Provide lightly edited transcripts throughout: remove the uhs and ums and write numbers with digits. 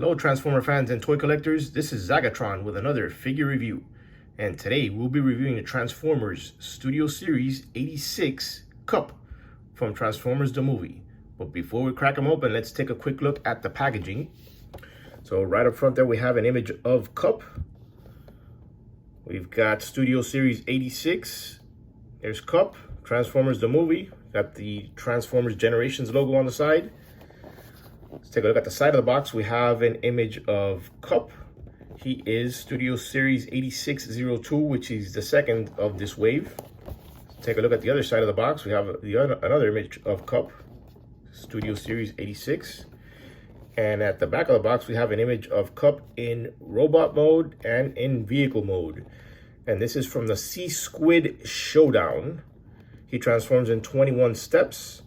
Hello Transformer fans and toy collectors, this is Zagatron with another figure review. And today we'll be reviewing the Transformers Studio Series 86 KUP from Transformers the movie. But before we crack them open, let's take a quick look at the packaging. So right up front there we have an image of KUP. We've got Studio Series 86. There's KUP, Transformers the movie. Got the Transformers Generations logo on the side. Let's take a look at the side of the box. We have an image of KUP. He is Studio Series 8602, which is the second of this wave. Let's take a look at the other side of the box. We have another image of KUP, Studio Series 86. And at the back of the box, we have an image of KUP in robot mode and in vehicle mode. And this is from the Sea Squid Showdown. He transforms in 21 steps.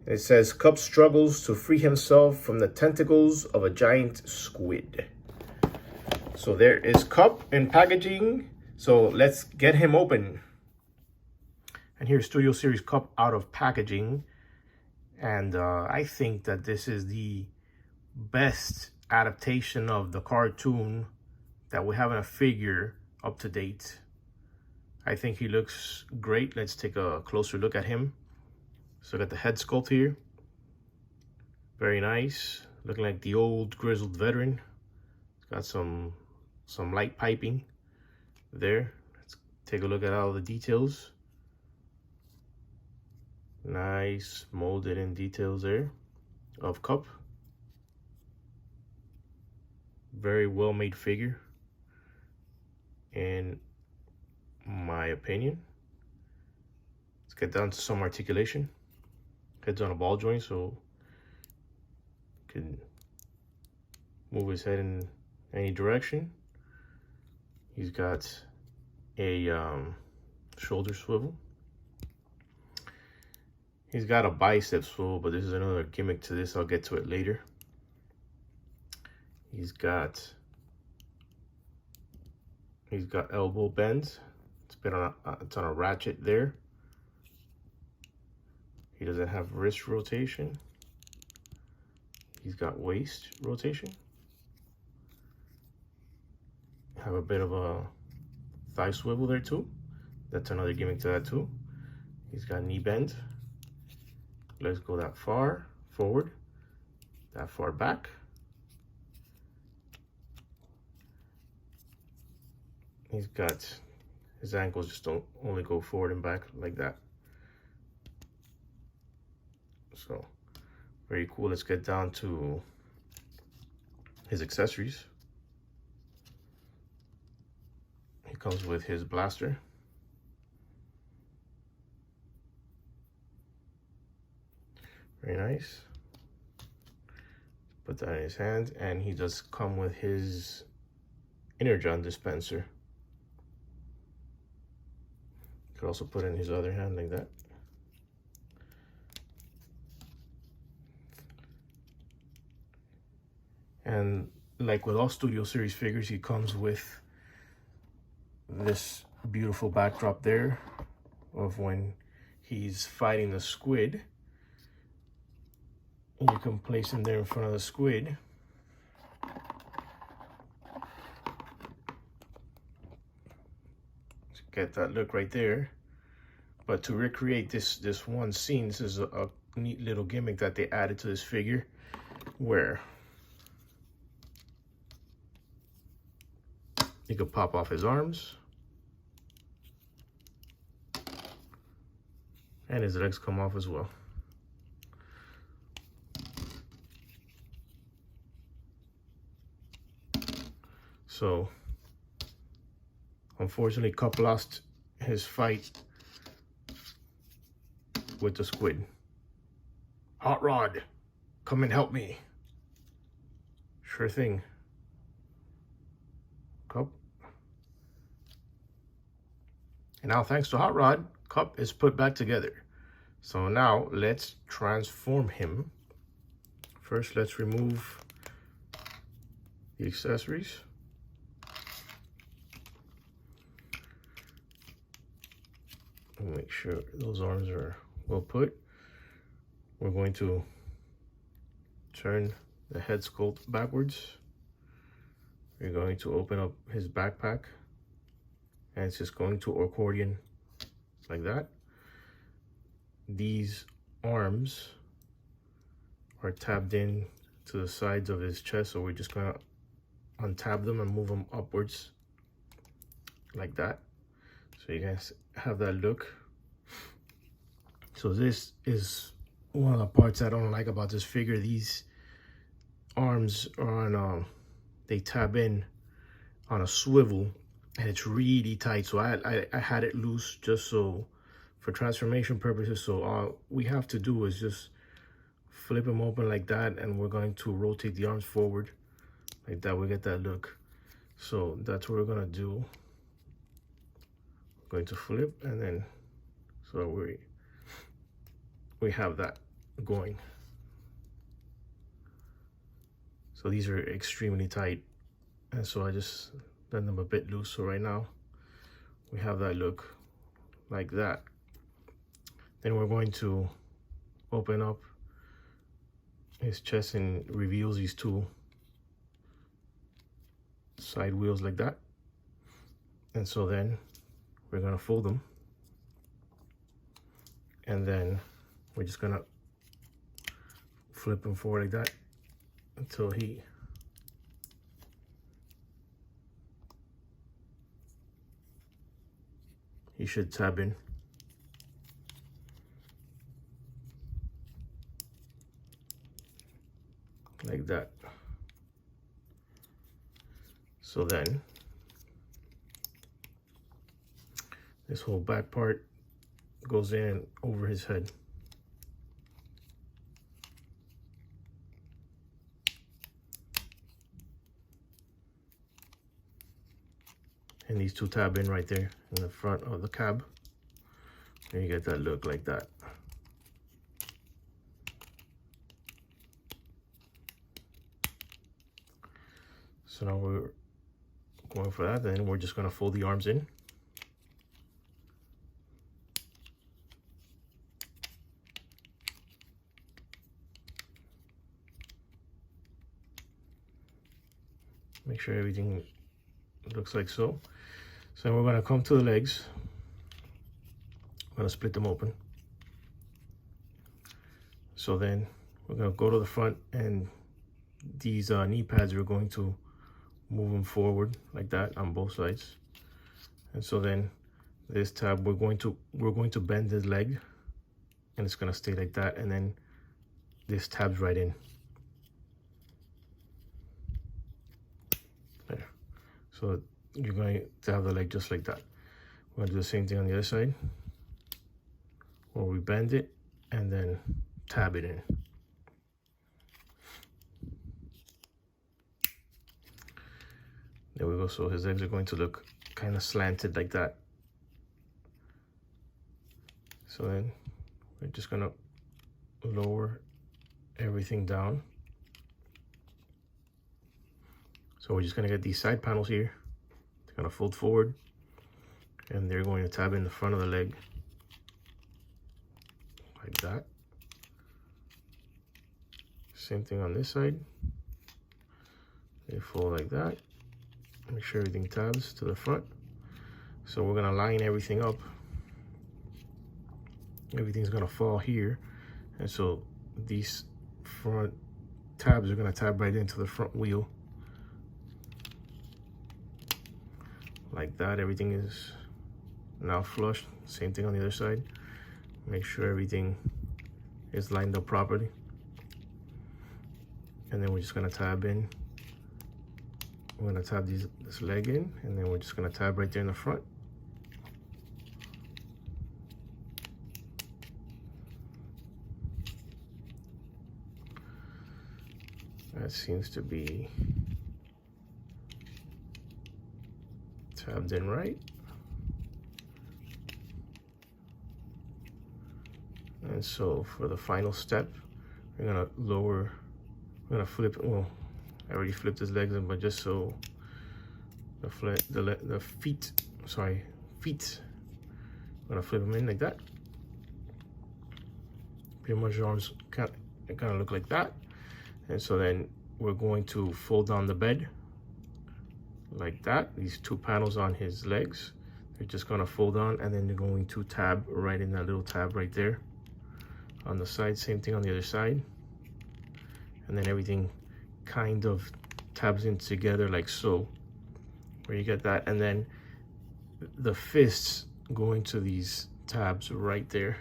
It says, KUP struggles to free himself from the tentacles of a giant squid. So there is KUP in packaging. So let's get him open. And here's Studio Series KUP out of packaging. And I think that this is the best adaptation of the cartoon that we have in a figure up to date. I think he looks great. Let's take a closer look at him. So got the head sculpt here. Very nice. Looking like the old grizzled veteran. It's got some light piping there. Let's take a look at all the details. Nice molded in details there of KUP. Very well made figure, in my opinion. Let's get down to some articulation. Head's on a ball joint, so can move his head in any direction. He's got a shoulder swivel. He's got a bicep swivel, but this is another gimmick to this. I'll get to it later. He's got elbow bends. It's on a ratchet there. He doesn't have wrist rotation. He's got waist rotation. Have a bit of a thigh swivel there too. That's another gimmick to that too. He's got knee bend. Legs go that far forward, that far back. He's got his ankles just don't only go forward and back like that. So very cool. Let's get down to his accessories. He comes with his blaster. Very nice. Put that in his hand, and he does come with his energon dispenser. Could also put in his other hand like that. And like with all Studio Series figures, he comes with this beautiful backdrop there of when he's fighting the squid. And you can place him there in front of the squid. Get that look right there. But to recreate this one scene, this is a neat little gimmick that they added to this figure, where he could pop off his arms and his legs come off as well. So unfortunately, KUP lost his fight with the squid. Hot Rod, come and help me. Sure thing. KUP. And now, thanks to Hot Rod, KUP is put back together. So now let's transform him. First, let's remove the accessories. Make sure those arms are well put. We're going to turn the head sculpt backwards we're going to open up his backpack, and it's just going to accordion like that. These arms are tabbed in to the sides of his chest, so we're just gonna untab them and move them upwards like that, so you guys have that look. So this is one of the parts I don't like about this figure. These arms are on they tab in on a swivel, and it's really tight, so I had it loose just so for transformation purposes. So all we have to do is just flip them open like that, and we're going to rotate the arms forward like that. We get that look. So that's what we're gonna do. We're going to flip, and then so we have that going. So these are extremely tight, and so I just let them a bit loose. So right now we have that look like that. Then we're going to open up his chest, and reveals these two side wheels like that. And so then we're gonna fold them, and then we're just gonna flip him forward like that until he should tab in like that. So then this whole back part goes in over his head. And these two tab in right there in the front of the cab. And you get that look like that. So now we're going for that. Then we're just gonna fold the arms in. Make sure everything looks like so. So we're gonna come to the legs. I'm gonna split them open. So then we're gonna go to the front, and these knee pads, we're going to move them forward like that on both sides. And so then this tab, we're going to bend his leg, and it's gonna stay like that, and then this tabs right in. There. So you're going to have the leg just like that. We're gonna do the same thing on the other side, where we bend it and then tab it in. There we go. So his legs are going to look kind of slanted like that. So then we're just gonna lower everything down. So we're just gonna get these side panels here. They're gonna fold forward, and they're going to tab in the front of the leg like that. Same thing on this side. They fold like that. Make sure everything tabs to the front. So we're gonna line everything up. Everything's gonna fall here, and so these front tabs are gonna tab right into the front wheel like that. Everything is now flush. Same thing on the other side. Make sure everything is lined up properly, and then we're just gonna tab in. We're gonna tab this leg in, and then we're just gonna tab right there in the front. That seems to be tabbed in right. And so for the final step, we're gonna flip, well, I already flipped his legs in, but just so the feet, I'm gonna flip them in like that. Pretty much the arms kind of look like that. And so then we're going to fold down the bed like that. These two panels on his legs, they're just gonna fold on, and then they're going to tab right in that little tab right there. On the side, same thing on the other side. And then everything kind of tabs in together like so, where you get that. And then the fists go into these tabs right there,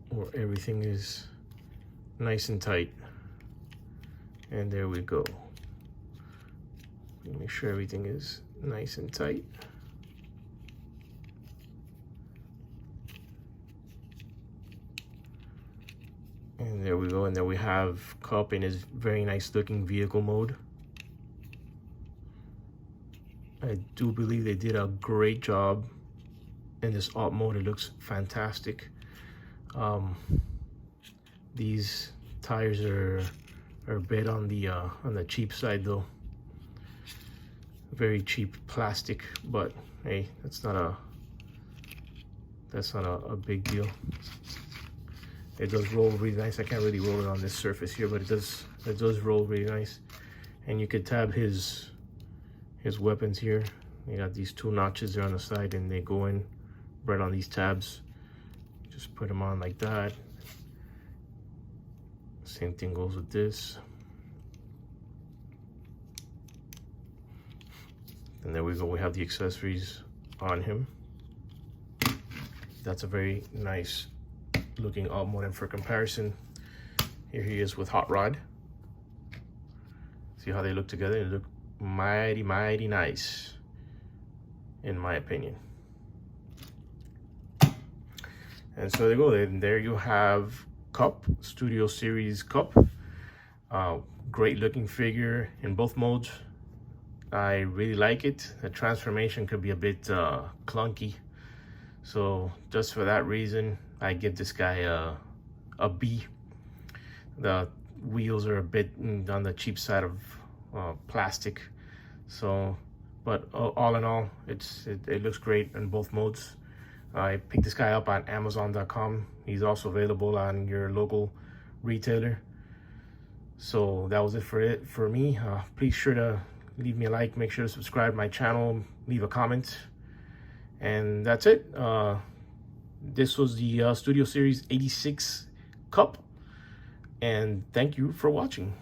where everything is nice and tight. And there we go. Make sure everything is nice and tight. And there we go. And then we have KUP in his very nice looking vehicle mode. I do believe they did a great job in this alt mode. It looks fantastic. These tires are a bit on the cheap side though. Very cheap plastic, but hey, that's not a big deal. It does roll really nice. I can't really roll it on this surface here, but it does roll really nice. And you could tab his weapons here. You got these two notches there on the side, and they go in right on these tabs. Just put them on like that. Same thing goes with this. And there we go, we have the accessories on him. That's a very nice looking alt mode. And for comparison, here he is with Hot Rod. See how they look together? They look mighty, mighty nice, in my opinion. And so there you go. And there you have KUP, Studio Series KUP. Great looking figure in both modes. I really like it. The transformation could be a bit clunky. So just for that reason, I give this guy a B. The wheels are a bit on the cheap side of plastic. So, but all in all, it looks great in both modes. I picked this guy up on Amazon.com. He's also available on your local retailer. So that was it for me. Please sure to leave me a like, make sure to subscribe to my channel, leave a comment, and that's it. This was the Studio Series 86 KUP, and thank you for watching.